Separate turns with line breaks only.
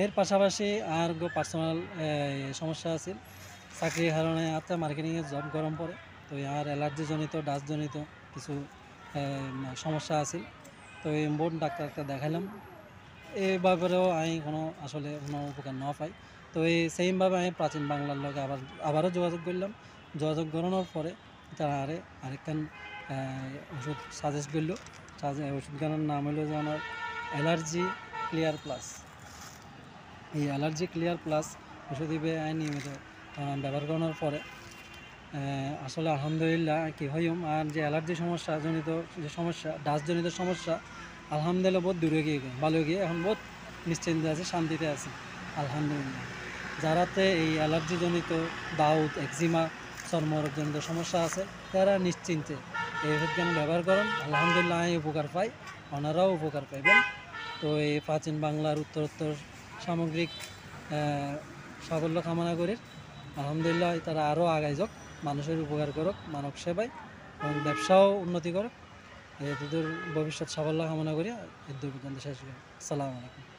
এর পাশাপাশি আর পার্সোনাল সমস্যা আছিল। চাকরির কারণে আর মার্কেটিংয়ে জব গরম পড়ে, তো আর অ্যালার্জিজনিত ডাস্টজনিত কিছু সমস্যা আছিল। তো এই বোন ডাক্তারকে দেখাইলাম, এই ব্যাপারেও আমি আসলে কোনো উপকার না পাই। তো এই সেমভাবে আমি প্রাচীন বাংলার লগে আবারও যোগাযোগ করলাম। যোগাযোগ করানোর পরে তারা আরেকখান ওষুধ সাজেস্ট করল। ওষুধখানার নাম হলো যে আমার অ্যালার্জি ক্লিয়ার প্লাস। এই অ্যালার্জি ক্লিয়ার প্লাস ওষুধ আমি নিয়মিত ব্যবহার করানোর পরে আসলে আলহামদুলিল্লাহ কি হইম, আর যে অ্যালার্জি সমস্যাজনিত যে সমস্যা, ডাস্টজনিত সমস্যা, আলহামদুলিল্লাহ বহুত দূরে গিয়ে ভালো গিয়ে এখন বহুত নিশ্চিন্তে আছে, শান্তিতে আছে আলহামদুলিল্লাহ। যারাতে এই অ্যালার্জিজনিত দাউদ, একজিমা, চর্মরোগজনিত সমস্যা আছে, তারা নিশ্চিন্তে এই ওষুধখান ব্যবহার করেন। আলহামদুলিল্লাহ আমি উপকার পাই, ওনারাও উপকার পাইবেন। তো এই প্রাচীন বাংলার উত্তরোত্তর সামগ্রিক সাফল্য কামনা করি। আলহামদুলিল্লাহ তারা আরও আগাই যাক, মানুষের উপকার করুক, মানব সেবায় এবং ব্যবসাও উন্নতি করুক। এদের ভবিষ্যৎ সাফল্য কামনা করি। এর পর্যন্ত শেষ করি। আসসালামু আলাইকুম।